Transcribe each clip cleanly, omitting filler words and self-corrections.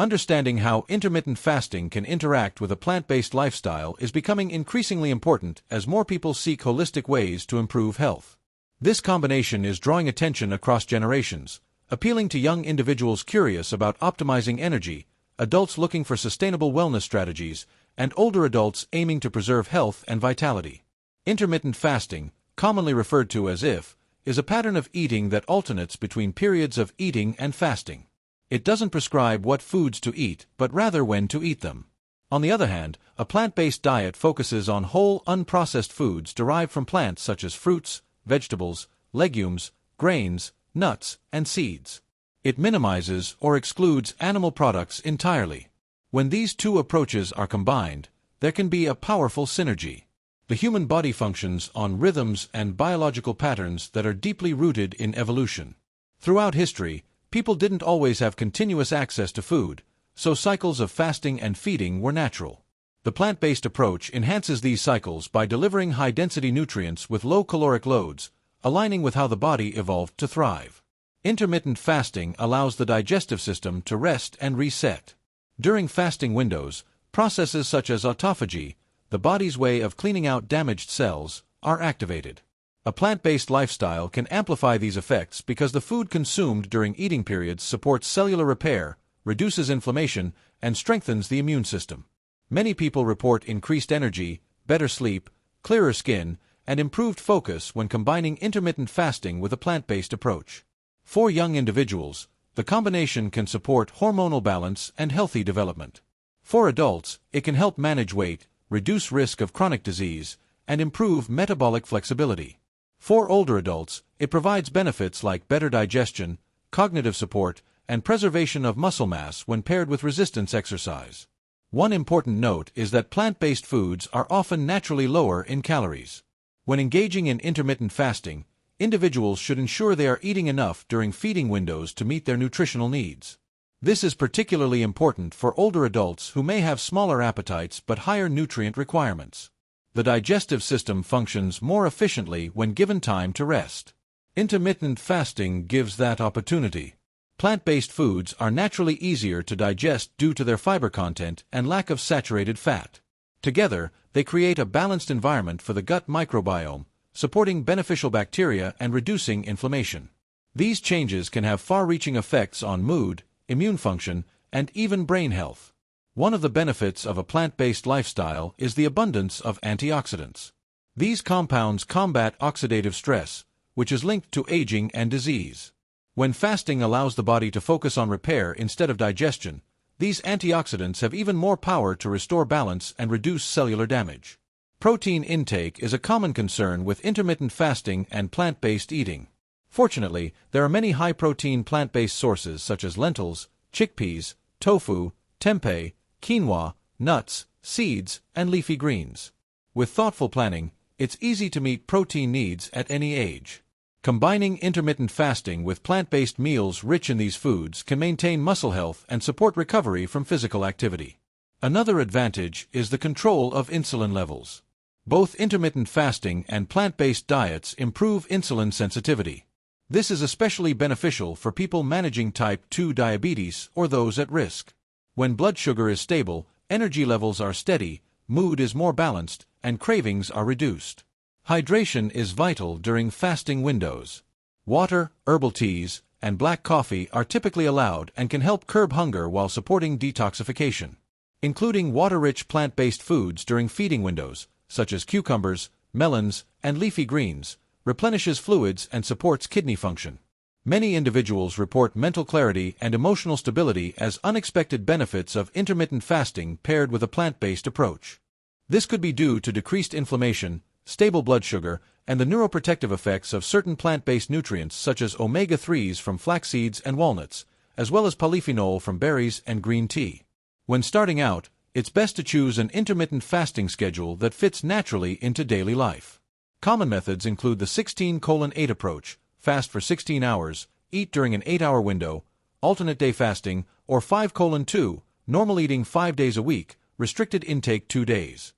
Understanding how intermittent fasting can interact with a plant-based lifestyle is becoming increasingly important as more people seek holistic ways to improve health. This combination is drawing attention across generations, appealing to young individuals curious about optimizing energy, adults looking for sustainable wellness strategies, and older adults aiming to preserve health and vitality. Intermittent fasting, commonly referred to as IF, is a pattern of eating that alternates between periods of eating and fasting. It doesn't prescribe what foods to eat, but rather when to eat them. On the other hand, a plant-based diet focuses on whole, unprocessed foods derived from plants such as fruits, vegetables, legumes, grains, nuts, and seeds. It minimizes or excludes animal products entirely. When these two approaches are combined, there can be a powerful synergy. The human body functions on rhythms and biological patterns that are deeply rooted in evolution. Throughout history, people didn't always have continuous access to food, so cycles of fasting and feeding were natural. The plant-based approach enhances these cycles by delivering high-density nutrients with low caloric loads, aligning with how the body evolved to thrive. Intermittent fasting allows the digestive system to rest and reset. During fasting windows, processes such as autophagy, the body's way of cleaning out damaged cells, are activated. A plant-based lifestyle can amplify these effects because the food consumed during eating periods supports cellular repair, reduces inflammation, and strengthens the immune system. Many people report increased energy, better sleep, clearer skin, and improved focus when combining intermittent fasting with a plant-based approach. For young individuals, the combination can support hormonal balance and healthy development. For adults, it can help manage weight, reduce risk of chronic disease, and improve metabolic flexibility. For older adults, it provides benefits like better digestion, cognitive support, and preservation of muscle mass when paired with resistance exercise. One important note is that plant-based foods are often naturally lower in calories. When engaging in intermittent fasting, individuals should ensure they are eating enough during feeding windows to meet their nutritional needs. This is particularly important for older adults who may have smaller appetites but higher nutrient requirements. The digestive system functions more efficiently when given time to rest. Intermittent fasting gives that opportunity. Plant-based foods are naturally easier to digest due to their fiber content and lack of saturated fat. Together, they create a balanced environment for the gut microbiome, supporting beneficial bacteria and reducing inflammation. These changes can have far-reaching effects on mood, immune function, and even brain health. One of the benefits of a plant-based lifestyle is the abundance of antioxidants. These compounds combat oxidative stress, which is linked to aging and disease. When fasting allows the body to focus on repair instead of digestion, these antioxidants have even more power to restore balance and reduce cellular damage. Protein intake is a common concern with intermittent fasting and plant-based eating. Fortunately, there are many high-protein plant-based sources such as lentils, chickpeas, tofu, tempeh, quinoa, nuts, seeds, and leafy greens. With thoughtful planning, it's easy to meet protein needs at any age. Combining intermittent fasting with plant-based meals rich in these foods can maintain muscle health and support recovery from physical activity. Another advantage is the control of insulin levels. Both intermittent fasting and plant-based diets improve insulin sensitivity. This is especially beneficial for people managing type 2 diabetes or those at risk. When blood sugar is stable, energy levels are steady, mood is more balanced, and cravings are reduced. Hydration is vital during fasting windows. Water, herbal teas, and black coffee are typically allowed and can help curb hunger while supporting detoxification. Including water-rich plant-based foods during feeding windows, such as cucumbers, melons, and leafy greens, replenishes fluids and supports kidney function. Many individuals report mental clarity and emotional stability as unexpected benefits of intermittent fasting paired with a plant-based approach. This could be due to decreased inflammation, stable blood sugar, and the neuroprotective effects of certain plant-based nutrients such as omega-3s from flax seeds and walnuts, as well as polyphenol from berries and green tea. When starting out, it's best to choose an intermittent fasting schedule that fits naturally into daily life. Common methods include the 16:8 approach, fast for 16 hours, eat during an 8-hour window, alternate day fasting, or 5:2, normal eating 5 days a week, restricted intake 2 days.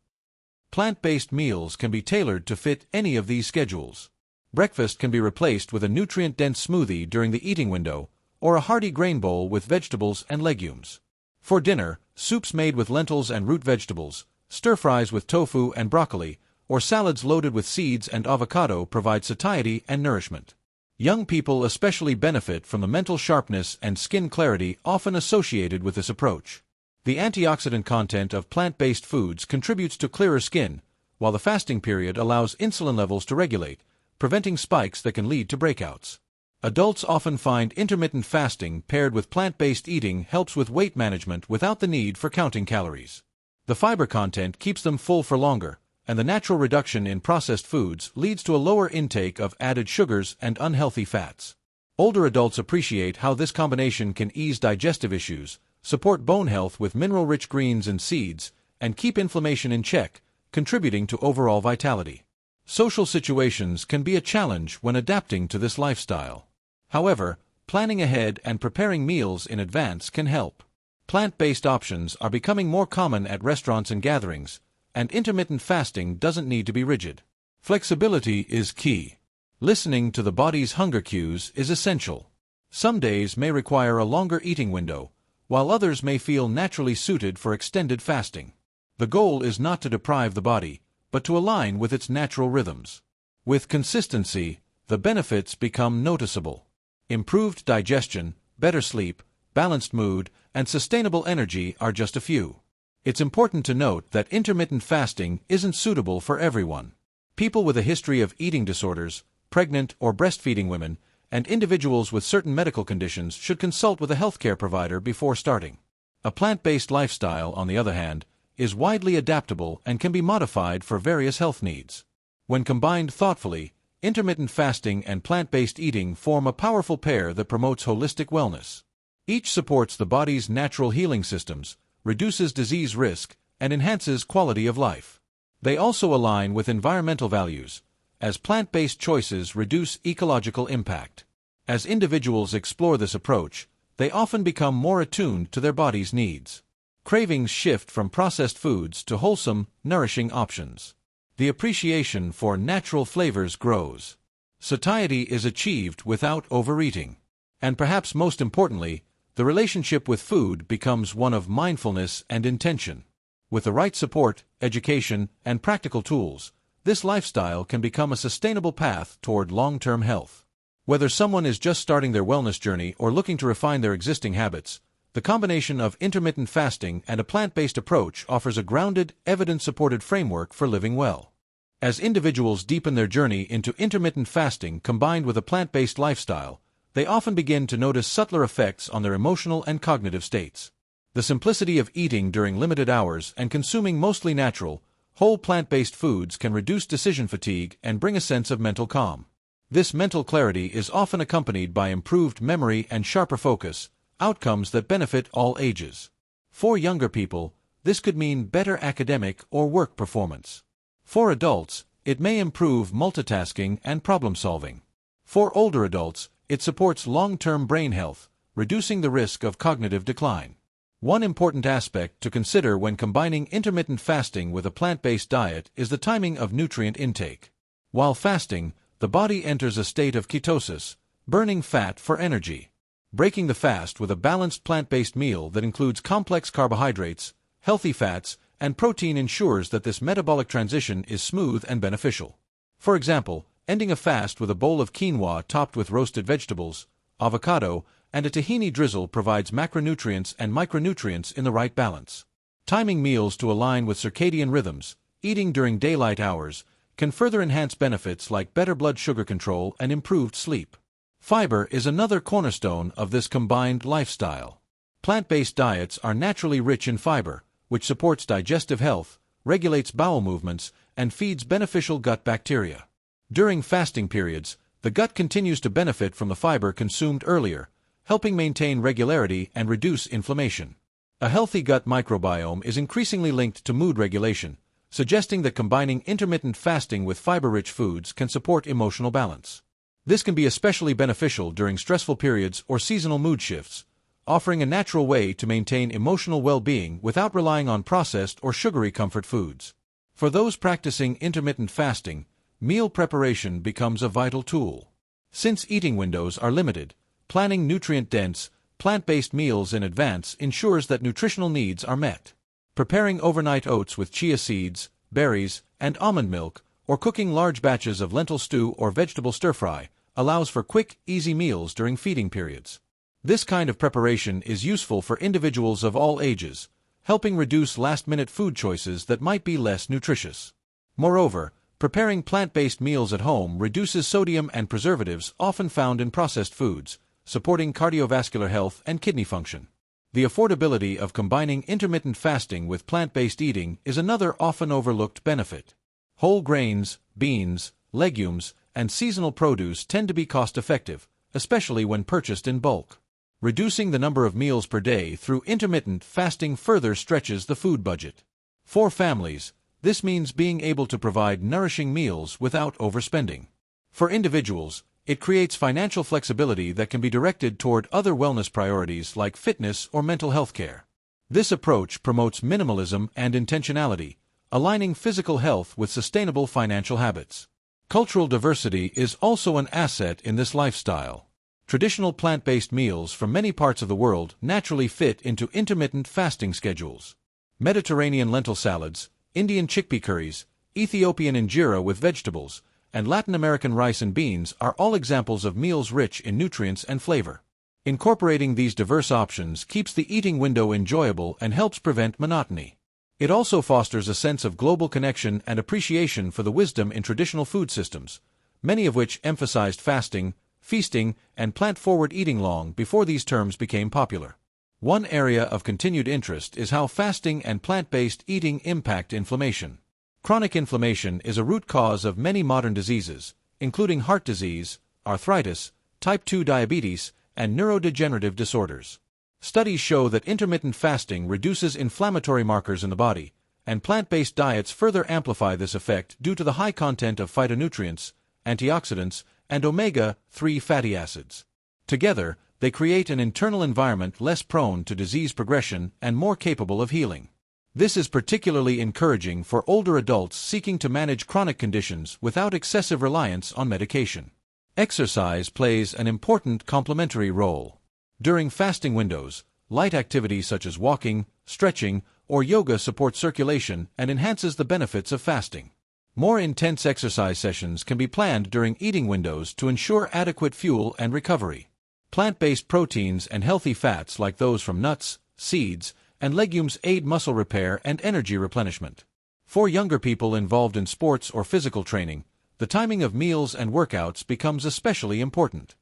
Plant-based meals can be tailored to fit any of these schedules. Breakfast can be replaced with a nutrient-dense smoothie during the eating window, or a hearty grain bowl with vegetables and legumes. For dinner, soups made with lentils and root vegetables, stir-fries with tofu and broccoli, or salads loaded with seeds and avocado provide satiety and nourishment. Young people especially benefit from the mental sharpness and skin clarity often associated with this approach. The antioxidant content of plant-based foods contributes to clearer skin, while the fasting period allows insulin levels to regulate, preventing spikes that can lead to breakouts. Adults often find intermittent fasting paired with plant-based eating helps with weight management without the need for counting calories. The fiber content keeps them full for longer, and the natural reduction in processed foods leads to a lower intake of added sugars and unhealthy fats. Older adults appreciate how this combination can ease digestive issues, support bone health with mineral-rich greens and seeds, and keep inflammation in check, contributing to overall vitality. Social situations can be a challenge when adapting to this lifestyle. However, planning ahead and preparing meals in advance can help. Plant-based options are becoming more common at restaurants and gatherings, and intermittent fasting doesn't need to be rigid. Flexibility is key. Listening to the body's hunger cues is essential. Some days may require a longer eating window, while others may feel naturally suited for extended fasting. The goal is not to deprive the body, but to align with its natural rhythms. With consistency, the benefits become noticeable. Improved digestion, better sleep, balanced mood, and sustainable energy are just a few. It's important to note that intermittent fasting isn't suitable for everyone. People with a history of eating disorders, pregnant or breastfeeding women, and individuals with certain medical conditions should consult with a healthcare provider before starting. A plant-based lifestyle, on the other hand, is widely adaptable and can be modified for various health needs. When combined thoughtfully, intermittent fasting and plant-based eating form a powerful pair that promotes holistic wellness. Each supports the body's natural healing systems, reduces disease risk, and enhances quality of life. They also align with environmental values, as plant-based choices reduce ecological impact. As individuals explore this approach, they often become more attuned to their body's needs. Cravings shift from processed foods to wholesome, nourishing options. The appreciation for natural flavors grows. Satiety is achieved without overeating. And perhaps most importantly, the relationship with food becomes one of mindfulness and intention. With the right support, education, and practical tools, this lifestyle can become a sustainable path toward long-term health. Whether someone is just starting their wellness journey or looking to refine their existing habits, the combination of intermittent fasting and a plant-based approach offers a grounded, evidence-supported framework for living well. As individuals deepen their journey into intermittent fasting combined with a plant-based lifestyle, they often begin to notice subtler effects on their emotional and cognitive states. The simplicity of eating during limited hours and consuming mostly natural, whole plant-based foods can reduce decision fatigue and bring a sense of mental calm. This mental clarity is often accompanied by improved memory and sharper focus, outcomes that benefit all ages. For younger people, this could mean better academic or work performance. For adults, it may improve multitasking and problem-solving. For older adults, it supports long-term brain health, reducing the risk of cognitive decline. One important aspect to consider when combining intermittent fasting with a plant-based diet is the timing of nutrient intake. While fasting, the body enters a state of ketosis, burning fat for energy. Breaking the fast with a balanced plant-based meal that includes complex carbohydrates, healthy fats, and protein ensures that this metabolic transition is smooth and beneficial. For example, ending a fast with a bowl of quinoa topped with roasted vegetables, avocado, and a tahini drizzle provides macronutrients and micronutrients in the right balance. Timing meals to align with circadian rhythms, eating during daylight hours, can further enhance benefits like better blood sugar control and improved sleep. Fiber is another cornerstone of this combined lifestyle. Plant-based diets are naturally rich in fiber, which supports digestive health, regulates bowel movements, and feeds beneficial gut bacteria. During fasting periods, the gut continues to benefit from the fiber consumed earlier, helping maintain regularity and reduce inflammation. A healthy gut microbiome is increasingly linked to mood regulation, suggesting that combining intermittent fasting with fiber-rich foods can support emotional balance. This can be especially beneficial during stressful periods or seasonal mood shifts, offering a natural way to maintain emotional well-being without relying on processed or sugary comfort foods. For those practicing intermittent fasting, meal preparation becomes a vital tool. Since eating windows are limited, planning nutrient-dense, plant-based meals in advance ensures that nutritional needs are met. Preparing overnight oats with chia seeds, berries, and almond milk, or cooking large batches of lentil stew or vegetable stir-fry, allows for quick, easy meals during feeding periods. This kind of preparation is useful for individuals of all ages, helping reduce last-minute food choices that might be less nutritious. Moreover, preparing plant-based meals at home reduces sodium and preservatives often found in processed foods, supporting cardiovascular health and kidney function. The affordability of combining intermittent fasting with plant-based eating is another often overlooked benefit. Whole grains, beans, legumes, and seasonal produce tend to be cost-effective, especially when purchased in bulk. Reducing the number of meals per day through intermittent fasting further stretches the food budget. For families, this means being able to provide nourishing meals without overspending. For individuals, it creates financial flexibility that can be directed toward other wellness priorities like fitness or mental health care. This approach promotes minimalism and intentionality, aligning physical health with sustainable financial habits. Cultural diversity is also an asset in this lifestyle. Traditional plant-based meals from many parts of the world naturally fit into intermittent fasting schedules. Mediterranean lentil salads, Indian chickpea curries, Ethiopian injera with vegetables, and Latin American rice and beans are all examples of meals rich in nutrients and flavor. Incorporating these diverse options keeps the eating window enjoyable and helps prevent monotony. It also fosters a sense of global connection and appreciation for the wisdom in traditional food systems, many of which emphasized fasting, feasting, and plant-forward eating long before these terms became popular. One area of continued interest is how fasting and plant-based eating impact inflammation. Chronic inflammation is a root cause of many modern diseases, including heart disease, arthritis, type 2 diabetes, and neurodegenerative disorders. Studies show that intermittent fasting reduces inflammatory markers in the body, and plant-based diets further amplify this effect due to the high content of phytonutrients, antioxidants, and omega-3 fatty acids. Together, they create an internal environment less prone to disease progression and more capable of healing. This is particularly encouraging for older adults seeking to manage chronic conditions without excessive reliance on medication. Exercise plays an important complementary role. During fasting windows, light activities such as walking, stretching, or yoga support circulation and enhances the benefits of fasting. More intense exercise sessions can be planned during eating windows to ensure adequate fuel and recovery. Plant-based proteins and healthy fats like those from nuts, seeds, and legumes aid muscle repair and energy replenishment. For younger people involved in sports or physical training, the timing of meals and workouts becomes especially important.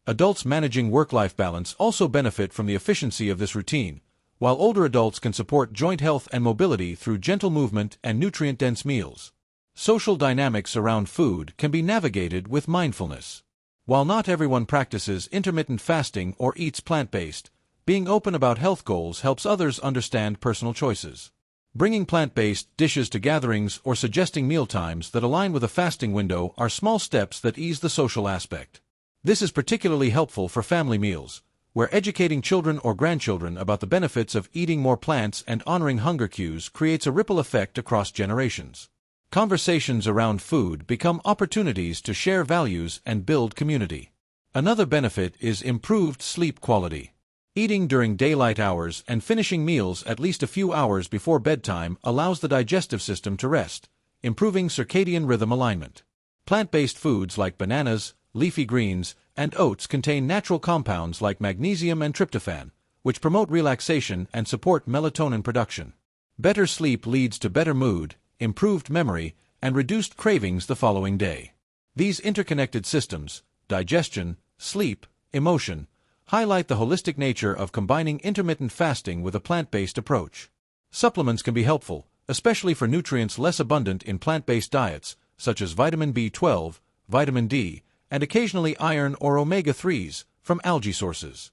Adults managing work-life balance also benefit from the efficiency of this routine, while older adults can support joint health and mobility through gentle movement and nutrient-dense meals. Social dynamics around food can be navigated with mindfulness. While not everyone practices intermittent fasting or eats plant-based, being open about health goals helps others understand personal choices. Bringing plant-based dishes to gatherings or suggesting mealtimes that align with a fasting window are small steps that ease the social aspect. This is particularly helpful for family meals, where educating children or grandchildren about the benefits of eating more plants and honoring hunger cues creates a ripple effect across generations. Conversations around food become opportunities to share values and build community. Another benefit is improved sleep quality. Eating during daylight hours and finishing meals at least a few hours before bedtime allows the digestive system to rest, improving circadian rhythm alignment. Plant-based foods like bananas, leafy greens, and oats contain natural compounds like magnesium and tryptophan, which promote relaxation and support melatonin production. Better sleep leads to better mood, improved memory, and reduced cravings the following day. These interconnected systems, digestion, sleep, emotion, highlight the holistic nature of combining intermittent fasting with a plant-based approach. Supplements can be helpful, especially for nutrients less abundant in plant-based diets, such as vitamin B12, vitamin D, and occasionally iron or omega-3s from algae sources.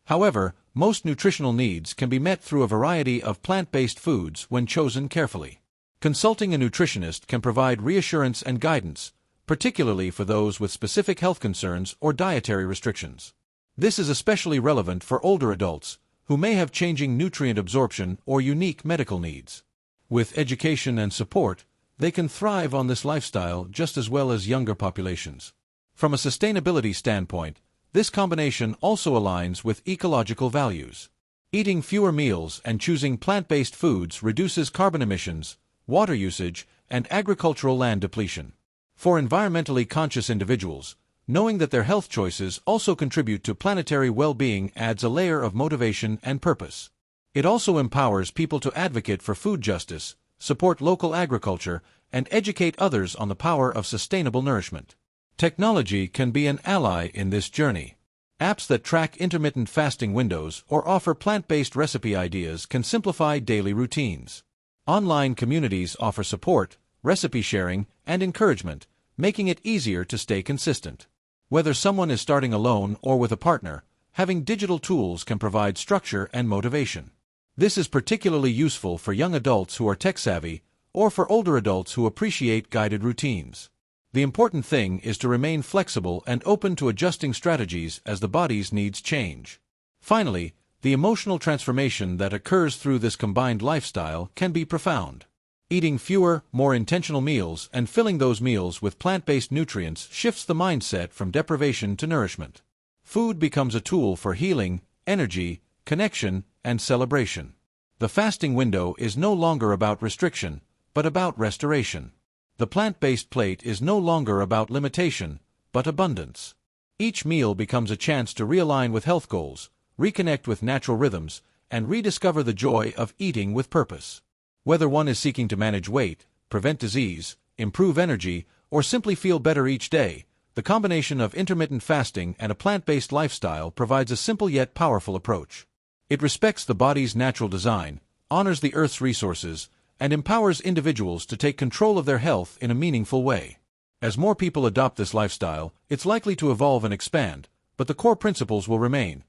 However, most nutritional needs can be met through a variety of plant-based foods when chosen carefully. Consulting a nutritionist can provide reassurance and guidance, particularly for those with specific health concerns or dietary restrictions. This is especially relevant for older adults, who may have changing nutrient absorption or unique medical needs. With education and support, they can thrive on this lifestyle just as well as younger populations. From a sustainability standpoint, This combination also aligns with ecological values. Eating fewer meals and choosing plant-based foods reduces carbon emissions, water usage, and agricultural land depletion. For environmentally conscious individuals, knowing that their health choices also contribute to planetary well-being adds a layer of motivation and purpose. It also empowers people to advocate for food justice, support local agriculture, and educate others on the power of sustainable nourishment. Technology can be an ally in this journey. Apps that track intermittent fasting windows or offer plant-based recipe ideas can simplify daily routines. Online communities offer support, recipe sharing, and encouragement, making it easier to stay consistent. Whether someone is starting alone or with a partner, having digital tools can provide structure and motivation. This is particularly useful for young adults who are tech-savvy or for older adults who appreciate guided routines. The important thing is to remain flexible and open to adjusting strategies as the body's needs change. Finally, the emotional transformation that occurs through this combined lifestyle can be profound. Eating fewer, more intentional meals and filling those meals with plant-based nutrients shifts the mindset from deprivation to nourishment. Food becomes a tool for healing, energy, connection, and celebration. The fasting window is no longer about restriction, but about restoration. The plant-based plate is no longer about limitation, but abundance. Each meal becomes a chance to realign with health goals, reconnect with natural rhythms, and rediscover the joy of eating with purpose. Whether one is seeking to manage weight, prevent disease, improve energy, or simply feel better each day, the combination of intermittent fasting and a plant-based lifestyle provides a simple yet powerful approach. It respects the body's natural design, honors the Earth's resources, and empowers individuals to take control of their health in a meaningful way. As more people adopt this lifestyle, it's likely to evolve and expand, but the core principles will remain.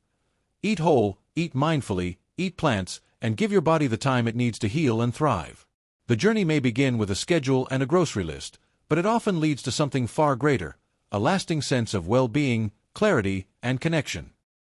Eat whole, eat mindfully, eat plants, and give your body the time it needs to heal and thrive. The journey may begin with a schedule and a grocery list, but it often leads to something far greater, a lasting sense of well-being, clarity, and connection.